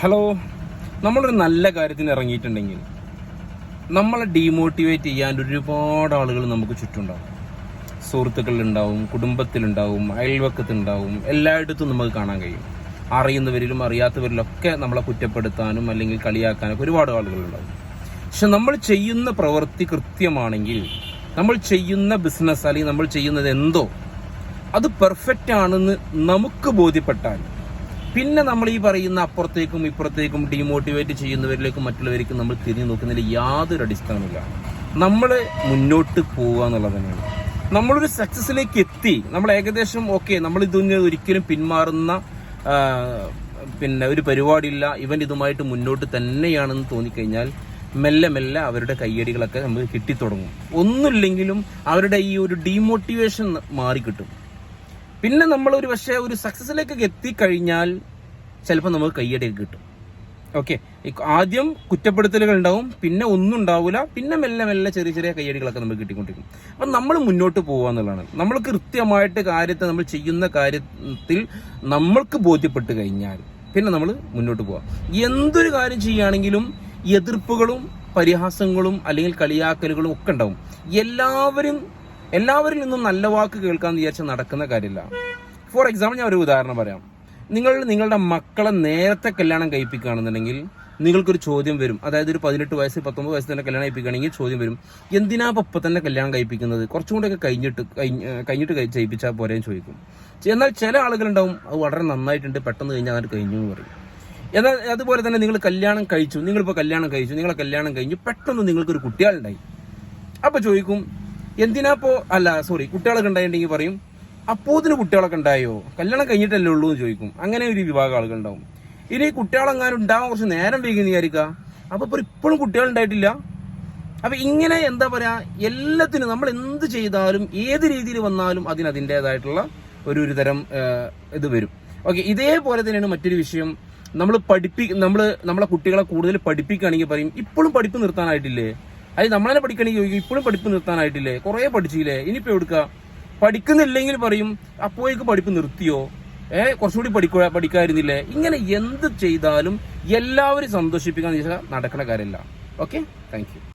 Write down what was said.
Hello, നമ്മളൊരു നല്ല കാര്യത്തിന് ഇറങ്ങിയിട്ടുണ്ടെങ്കിൽ നമ്മളെ ഡീമോട്ടിവേറ്റ് ചെയ്യാൻ ഒരുപാട് ആളുകൾ നമുക്ക് ചുറ്റുണ്ടാവും. സുഹൃത്തുക്കളുണ്ടാവും, കുടുംബത്തിലുണ്ടാവും, അയൽവക്കത്തുണ്ടാവും, എല്ലായിടത്തും നമുക്ക് കാണാൻ കഴിയും. അറിയുന്നവരിലും അറിയാത്തവരിലൊക്കെ നമ്മളെ കുറ്റപ്പെടുത്താനും അല്ലെങ്കിൽ കളിയാക്കാനൊക്കെ ഒരുപാട് ആളുകളുണ്ടാവും. പക്ഷെ നമ്മൾ ചെയ്യുന്ന പ്രവൃത്തി കൃത്യമാണെങ്കിൽ, നമ്മൾ ചെയ്യുന്ന ബിസിനസ് അല്ലെങ്കിൽ നമ്മൾ ചെയ്യുന്നത് എന്തോ അത് പെർഫെക്റ്റ് ആണെന്ന് നമുക്ക് ബോധ്യപ്പെട്ടാൽ പിന്നെ നമ്മൾ ഈ പറയുന്ന അപ്പുറത്തേക്കും ഇപ്പുറത്തേക്കും ഡീമോട്ടിവേറ്റ് ചെയ്യുന്നവരിലേക്കും മറ്റുള്ളവരിലേക്കും നമ്മൾ തിരിഞ്ഞു നോക്കുന്നതിൽ യാതൊരു അടിസ്ഥാനമില്ല. നമ്മൾ മുന്നോട്ട് പോവുക എന്നുള്ളത് തന്നെയാണ്. നമ്മളൊരു സക്സസിലേക്ക് എത്തി, നമ്മൾ ഏകദേശം നമ്മൾ ഇതൊന്നും ഒരിക്കലും പിന്മാറുന്ന ഒരു പരിപാടിയില്ല, ഇവൻ ഇതുമായിട്ട് മുന്നോട്ട് തന്നെയാണെന്ന് തോന്നിക്കഴിഞ്ഞാൽ മെല്ലെ മെല്ലെ അവരുടെ കയ്യടികളൊക്കെ നമുക്ക് കിട്ടിത്തുടങ്ങും. ഒന്നുമില്ലെങ്കിലും അവരുടെ ഈ ഒരു ഡീമോട്ടിവേഷൻ മാറിക്കിട്ടും. പിന്നെ നമ്മൾ ഒരു സക്സസിലേക്ക് എത്തിക്കഴിഞ്ഞാൽ ചിലപ്പോൾ നമുക്ക് കയ്യടിയൊക്കെ കിട്ടും. ഓക്കെ, ആദ്യം കുറ്റപ്പെടുത്തലുകൾ ഉണ്ടാവും, പിന്നെ ഒന്നും ഉണ്ടാവില്ല, പിന്നെ മെല്ലെ മെല്ലെ ചെറിയ ചെറിയ കയ്യടികളൊക്കെ നമുക്ക് കിട്ടിക്കൊണ്ടിരിക്കും. അപ്പം നമ്മൾ മുന്നോട്ട് പോകുക എന്നുള്ളതാണ്. നമ്മൾ കൃത്യമായിട്ട് നമ്മൾ ചെയ്യുന്ന കാര്യത്തിൽ നമ്മൾക്ക് ബോധ്യപ്പെട്ട് കഴിഞ്ഞാൽ പിന്നെ നമ്മൾ മുന്നോട്ട് പോവാം. എന്തൊരു കാര്യം ചെയ്യുകയാണെങ്കിലും എതിർപ്പുകളും പരിഹാസങ്ങളും അല്ലെങ്കിൽ കളിയാക്കലുകളും ഒക്കെ ഉണ്ടാവും. എല്ലാവരിൽ നിന്നും നല്ല വാക്ക് കേൾക്കാമെന്ന് വിചാരിച്ചാൽ നടക്കുന്ന കാര്യമില്ല. ഫോർ എക്സാമ്പിൾ ഞാൻ ഒരു ഉദാഹരണം പറയാം. നിങ്ങളുടെ മക്കളെ നേരത്തെ കല്യാണം കഴിപ്പിക്കുകയാണെന്നുണ്ടെങ്കിൽ നിങ്ങൾക്കൊരു ചോദ്യം വരും. അതായത് ഒരു 18 വയസ്സ് 19 വയസ്സ് തന്നെ കല്യാണം കഴിപ്പിക്കുകയാണെങ്കിൽ ചോദ്യം വരും, എന്തിനാ ഇപ്പം തന്നെ കല്യാണം കഴിപ്പിക്കുന്നത്, കുറച്ചും കൂടെയൊക്കെ കഴിഞ്ഞിട്ട് ചെയ്യിപ്പിച്ചാൽ പോരെയും ചോദിക്കും. എന്നാൽ ചില ആളുകളുണ്ടാവും, അത് വളരെ നന്നായിട്ടുണ്ട്, പെട്ടെന്ന് കഴിഞ്ഞാൽ അത് കഴിഞ്ഞു എന്ന് പറയും. എന്നാൽ അതുപോലെ തന്നെ നിങ്ങളിപ്പോൾ കല്യാണം കഴിച്ചു, നിങ്ങളെ കല്യാണം കഴിഞ്ഞു, പെട്ടെന്ന് നിങ്ങൾക്കൊരു കുട്ടികളുണ്ടായി. അപ്പോൾ ചോദിക്കും, കുട്ടികളൊക്കെ ഉണ്ടായിട്ടുണ്ടെങ്കിൽ പറയും, അപ്പോത്തിന് കുട്ടികളൊക്കെ ഉണ്ടായോ, കല്യാണം കഴിഞ്ഞിട്ടല്ലേ ഉള്ളൂ എന്ന് ചോദിക്കും. അങ്ങനെ ഒരു വിഭാഗം ആളുകളുണ്ടാവും. ഇനി കുട്ടികളെങ്ങാനും ഉണ്ടാവാൻ കുറച്ച് നേരം വൈകുന്ന വിചാരിക്കുക, അപ്പോൾ ഇപ്പോഴും കുട്ടികൾ ഉണ്ടായിട്ടില്ല. അപ്പം ഇങ്ങനെ എല്ലാത്തിനും നമ്മൾ എന്ത് ചെയ്താലും ഏത് രീതിയിൽ വന്നാലും അതിൻ്റെതായിട്ടുള്ള ഒരു തരം ഇത് വരും. ഓക്കെ, ഇതേപോലെ തന്നെയാണ് മറ്റൊരു വിഷയം. നമ്മളെ കുട്ടികളെ കൂടുതൽ പഠിപ്പിക്കുകയാണെങ്കിൽ പറയും, ഇപ്പോഴും പഠിപ്പ് നിർത്താനായിട്ടില്ലേ, അത് നമ്മളെ പഠിക്കണമെങ്കിൽ ചോദിക്കും, ഇപ്പോഴും പഠിപ്പ് നിർത്താനായിട്ടില്ലേ, കുറേ പഠിച്ചില്ലേ, ഇനിയിപ്പോൾ എടുക്കുക. പഠിക്കുന്നില്ലെങ്കിൽ പറയും, അപ്പോഴേക്ക് പഠിപ്പ് നിർത്തിയോ, കുറച്ചുകൂടി പഠിക്കാതിരുന്നില്ലേ. ഇങ്ങനെ എന്ത് ചെയ്താലും എല്ലാവരും സന്തോഷിപ്പിക്കാന്ന് വെച്ചാൽ നടക്കുന്ന കാര്യമില്ല. Okay, thank you.